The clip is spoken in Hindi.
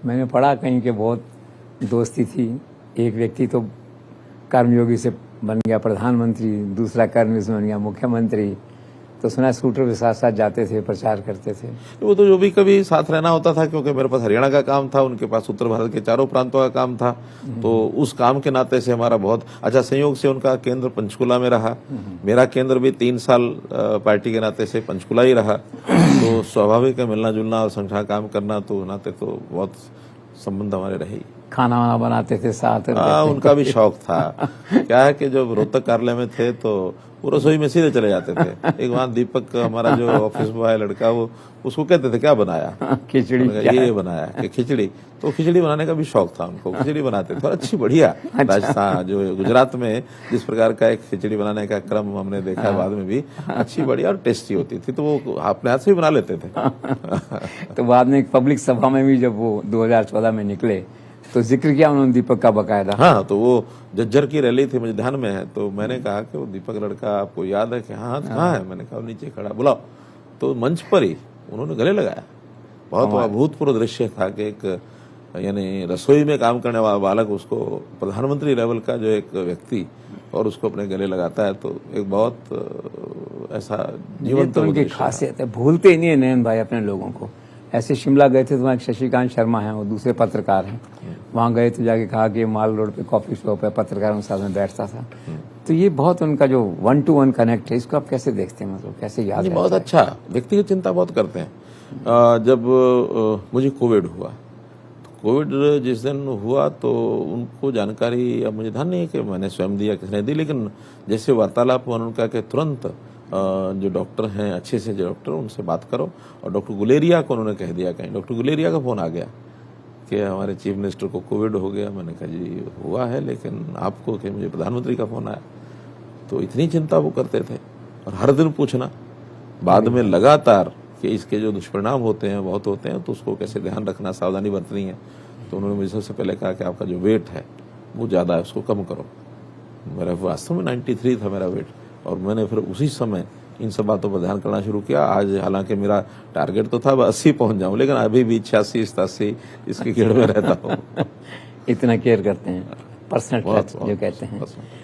मैंने पढ़ा कहीं कि बहुत दोस्ती थी। एक व्यक्ति तो कर्मयोगी से बन गया प्रधानमंत्री, दूसरा कर्मयोगी से बन गया मुख्यमंत्री। तो सुना स्कूटर के साथ साथ जाते थे, प्रचार करते थे। वो तो जो भी कभी साथ रहना होता था, क्योंकि मेरे पास हरियाणा का काम था, उनके पास उत्तर भारत के चारों प्रांतों का काम था, तो उस काम के नाते से हमारा बहुत अच्छा संयोग से उनका केंद्र पंचकुला में रहा। मेरा केंद्र भी 3 साल पार्टी के नाते से पंचकुला ही रहा। तो स्वाभाविक है मिलना जुलना और संगठन काम करना, तो नाते तो बहुत संबंध हमारे रहे। खाना वाना बनाते थे साथ। उनका भी शौक था। क्या है कि जब रोहतक कार्यालय में थे तो वो रसोई में सीधे चले जाते थे। एक वहाँ दीपक हमारा जो ऑफिस बॉय लड़का, वो उसको कहते थे क्या बनाया, खिचड़ी ये बनाया कि खिचड़ी। तो खिचड़ी बनाने का भी शौक था उनको, खिचड़ी बनाते थे अच्छी बढ़िया। राजस्थान जो गुजरात में जिस प्रकार का एक खिचड़ी बनाने का क्रम हमने देखा बाद में भी, अच्छी बढ़िया और टेस्टी होती थी, तो वो अपने हाथ से ही बना लेते थे। तो बाद में एक पब्लिक सभा में भी जब वो 2014 में निकले तो जिक्र किया उन्होंने दीपक का बकायदा। हाँ, तो वो जज्जर की रैली थी, मुझे ध्यान में है। तो मैंने कहा कि वो दीपक लड़का आपको याद है कि हाँ कहाँ है? मैंने कहा नीचे खड़ा, बुलाओ। तो मंच पर ही उन्होंने गले लगाया। बहुत अभूतपूर्व दृश्य था कि एक यानी रसोई में काम करने वाला बालक उसको प्रधानमंत्री लेवल का जो एक व्यक्ति और उसको अपने गले लगाता है, तो एक बहुत ऐसा जीवन तो उनकी खासियत है, भूलते नहीं है नयन भाई अपने लोगों को। ऐसे शिमला गए थे तो वहाँ एक शशिकांत शर्मा है, वो दूसरे पत्रकार हैं, वहाँ गए तो जाके कहा कि माल रोड पे कॉफी शॉप है, पत्रकारों के साथ में बैठता था। तो ये बहुत उनका जो 1-to-1 कनेक्ट है, इसको आप कैसे देखते हैं, मतलब कैसे याद है? बहुत अच्छा, व्यक्तिगत चिंता बहुत करते हैं। जब मुझे कोविड हुआ, तो कोविड जिस दिन हुआ तो उनको जानकारी, अब मुझे ध्यान नहीं है कि मैंने स्वयं दिया किसने दी, लेकिन जैसे वार्तालाप हुआ उनका कि तुरंत जो डॉक्टर हैं, अच्छे से जो डॉक्टर, उनसे बात करो। और डॉक्टर गुलेरिया को उन्होंने कह दिया, कहीं डॉक्टर गुलेरिया का फोन आ गया कि हमारे चीफ मिनिस्टर को कोविड हो गया। मैंने कहा जी हुआ है, लेकिन आपको कि मुझे प्रधानमंत्री का फोन आया। तो इतनी चिंता वो करते थे और हर दिन पूछना, बाद में लगातार कि इसके जो दुष्परिणाम होते हैं बहुत होते हैं, तो उसको कैसे ध्यान रखना, सावधानी बरतनी है। तो उन्होंने मुझे सबसे पहले कहा कि आपका जो वेट है वो ज़्यादा है, उसको कम करो। मेरा वास्तव में 93 था मेरा वेट, और मैंने फिर उसी समय इन सब बातों पर ध्यान करना शुरू किया। आज हालांकि मेरा टारगेट तो था 80 पहुंच जाऊं, लेकिन अभी भी 86-87 इसकी घेर में रहता हूँ। इतना केयर करते हैं, पर्सनल टच जो कहते हैं।